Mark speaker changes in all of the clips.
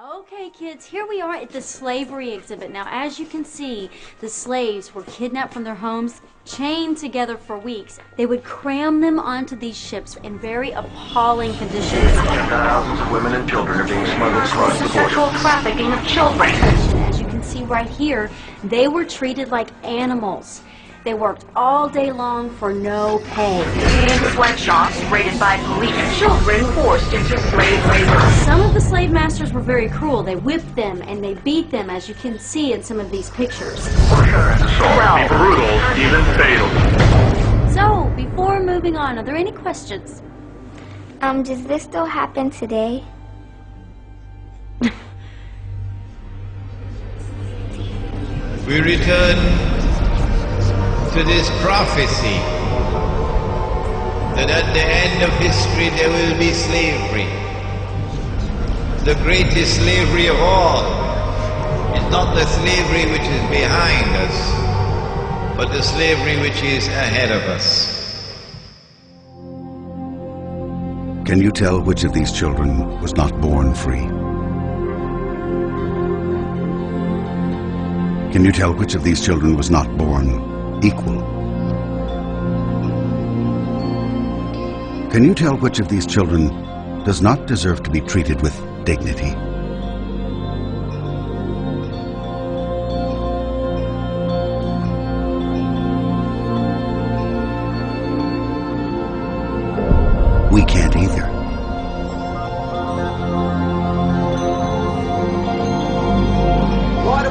Speaker 1: Okay, kids, here we are at the slavery exhibit. Now, as you can see, the slaves were kidnapped from their homes, chained together for weeks. They would cram them onto these ships in very appalling conditions.
Speaker 2: Thousands of women and children are being smuggled across the border.
Speaker 3: Sexual trafficking of children.
Speaker 1: As you can see right here, they were treated like animals. They worked all day long for no pay.
Speaker 3: In sweatshops raided by police, children forced into slave labor.
Speaker 1: Some of the slave masters were very cruel. They whipped them and they beat them, as you can see in some of these pictures.
Speaker 2: Well, brutal, even fatal.
Speaker 1: So, before moving on, are there any questions?
Speaker 4: Does this still happen today?
Speaker 5: We return to this prophecy that at the end of history there will be slavery. The greatest slavery of all is not the slavery which is behind us, but the slavery which is ahead of us.
Speaker 6: Can you tell which of these children was not born free? Can you tell which of these children was not born equal? Can you tell which of these children does not deserve to be treated with dignity? We can't either.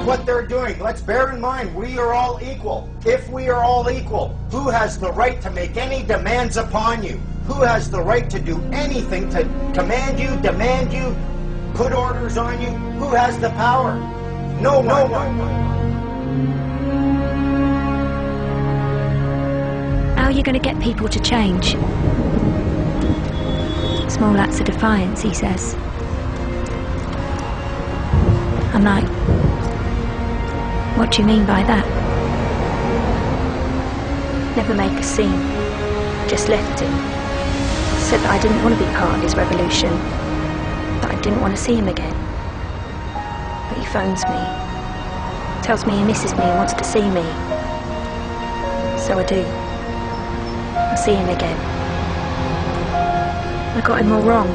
Speaker 7: What they're doing. Let's bear in mind, we are all equal. If we are all equal, who has the right to make any demands upon you? Who has the right to do anything to command you, demand you, put orders on you? Who has the power? No one.
Speaker 8: How are you going to get people to change? Small acts of defiance, he says. I'm like, what do you mean by that? Never make a scene. Just left him. Said that I didn't want to be part of his revolution. That I didn't want to see him again. But he phones me. Tells me he misses me and wants to see me. So I do. I see him again. I got him all wrong.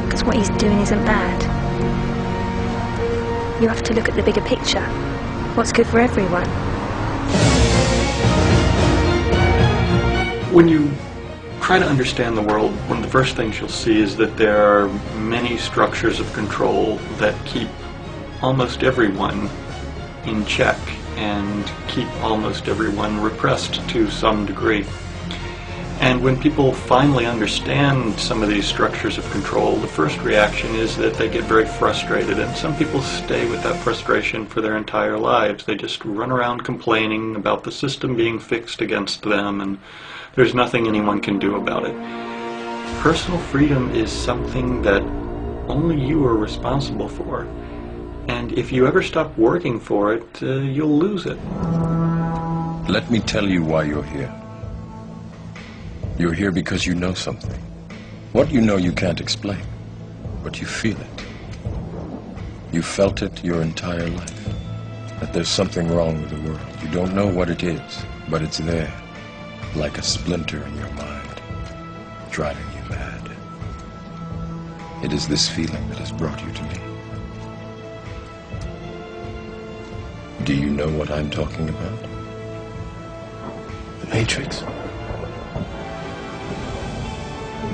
Speaker 8: Because what he's doing isn't bad. You have to look at the bigger picture. What's good for everyone.
Speaker 9: When you try to understand the world, one of the first things you'll see is that there are many structures of control that keep almost everyone in check and keep almost everyone repressed to some degree. And when people finally understand some of these structures of control, the first reaction is that they get very frustrated, and some people stay with that frustration for their entire lives. They just run around complaining about the system being fixed against them, and there's nothing anyone can do about it. Personal freedom is something that only you are responsible for, and if you ever stop working for it, you'll lose it.
Speaker 10: Let me tell you why you're here. You're here because you know something. What you know you can't explain, but you feel it. You felt it your entire life, that there's something wrong with the world. You don't know what it is, but it's there, like a splinter in your mind, driving you mad. It is this feeling that has brought you to me. Do you know what I'm talking about?
Speaker 11: The Matrix.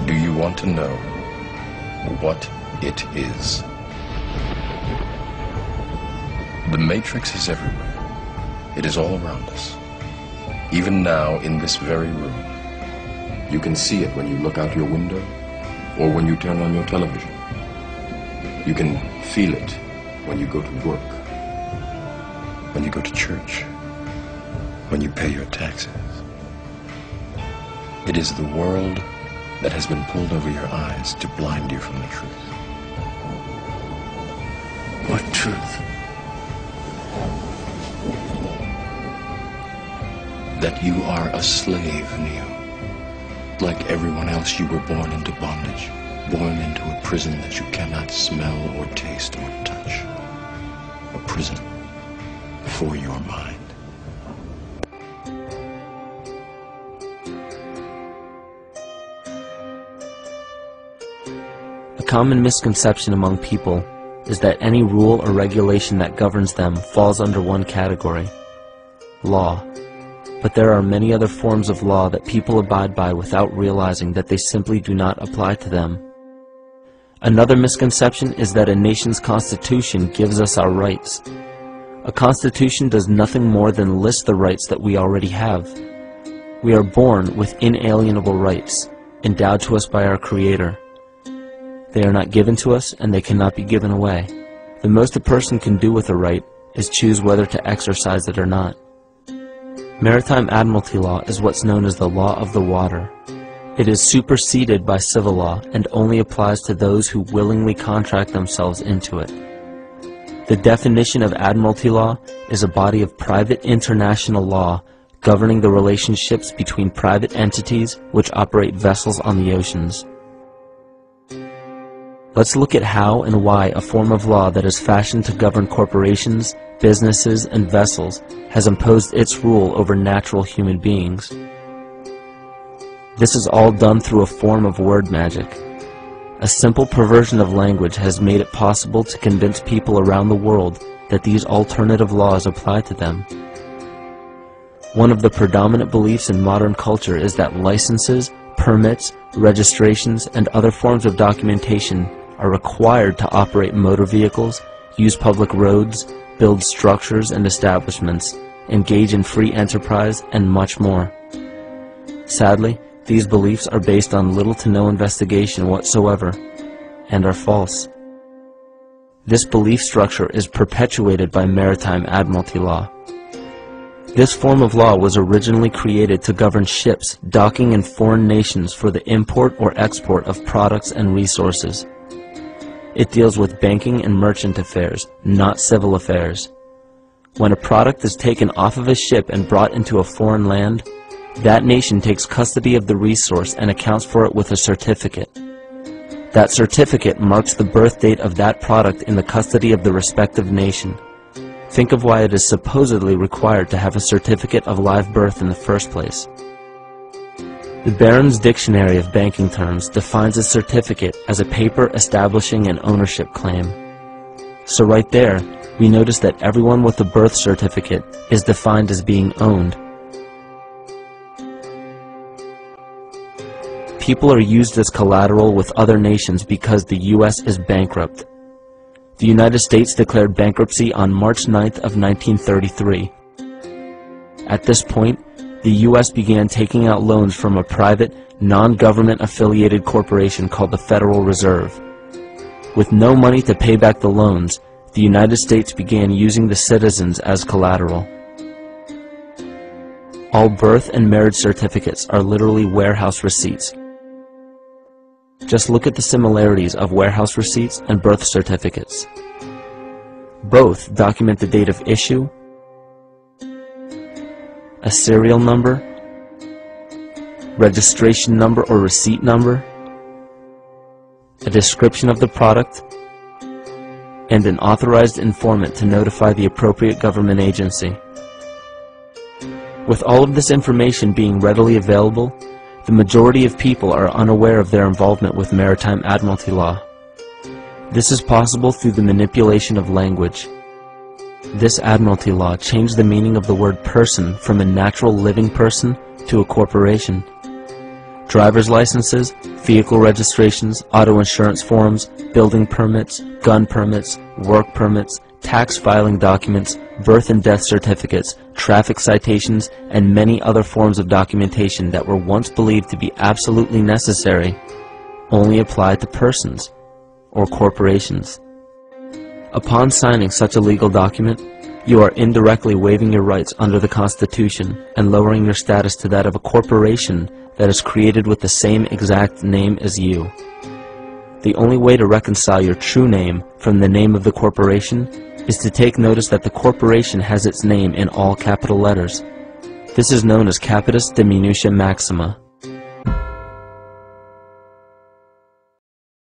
Speaker 10: Do you want to know what it is? The Matrix is everywhere. It is all around us. Even now, in this very room. You can see it when you look out your window or when you turn on your television. You can feel it when you go to work, when you go to church, when you pay your taxes. It is the world that has been pulled over your eyes to blind you from the truth.
Speaker 11: What truth?
Speaker 10: That you are a slave, Neo. Like everyone else, you were born into bondage.
Speaker 11: born into a prison that you cannot smell or taste or touch. A prison for your mind.
Speaker 12: A common misconception among people is that any rule or regulation that governs them falls under one category: law. But there are many other forms of law that people abide by without realizing that they simply do not apply to them. Another misconception is that a nation's constitution gives us our rights. A constitution does nothing more than list the rights that we already have. We are born with inalienable rights, endowed to us by our Creator. They are not given to us, and they cannot be given away. The most a person can do with a right is choose whether to exercise it or not. Maritime admiralty law is what's known as the law of the water. It is superseded by civil law and only applies to those who willingly contract themselves into it. The definition of admiralty law is a body of private international law governing the relationships between private entities which operate vessels on the oceans. Let's look at how and why a form of law that is fashioned to govern corporations, businesses, and vessels has imposed its rule over natural human beings. This is all done through a form of word magic. A simple perversion of language has made it possible to convince people around the world that these alternative laws apply to them. One of the predominant beliefs in modern culture is that licenses, permits, registrations, and other forms of documentation are required to operate motor vehicles, use public roads, build structures and establishments, engage in free enterprise, and much more. Sadly, these beliefs are based on little to no investigation whatsoever, and are false. This belief structure is perpetuated by maritime admiralty law. This form of law was originally created to govern ships docking in foreign nations for the import or export of products and resources. It deals with banking and merchant affairs, not civil affairs. When a product is taken off of a ship and brought into a foreign land, that nation takes custody of the resource and accounts for it with a certificate. That certificate marks the birth date of that product in the custody of the respective nation. Think of why it is supposedly required to have a certificate of live birth in the first place. The Barron's Dictionary of Banking Terms defines a certificate as a paper establishing an ownership claim. So right there, we notice that everyone with a birth certificate is defined as being owned. People are used as collateral with other nations because the U.S. is bankrupt. The United States declared bankruptcy on March 9th of 1933. At this point, the U.S. began taking out loans from a private, non-government affiliated corporation called the Federal Reserve. With no money to pay back the loans, the United States began using the citizens as collateral. All birth and marriage certificates are literally warehouse receipts. Just look at the similarities of warehouse receipts and birth certificates. Both document the date of issue, a serial number, registration number or receipt number, a description of the product, and an authorized informant to notify the appropriate government agency. With all of this information being readily available, the majority of people are unaware of their involvement with maritime admiralty law. This is possible through the manipulation of language. This admiralty law changed the meaning of the word person from a natural living person to a corporation. Driver's licenses, vehicle registrations, auto insurance forms, building permits, gun permits, work permits, tax filing documents, birth and death certificates, traffic citations, and many other forms of documentation that were once believed to be absolutely necessary only apply to persons or corporations. Upon signing such a legal document, you are indirectly waiving your rights under the Constitution and lowering your status to that of a corporation that is created with the same exact name as you. The only way to reconcile your true name from the name of the corporation is to take notice that the corporation has its name in all capital letters. This is known as capitis diminutia maxima.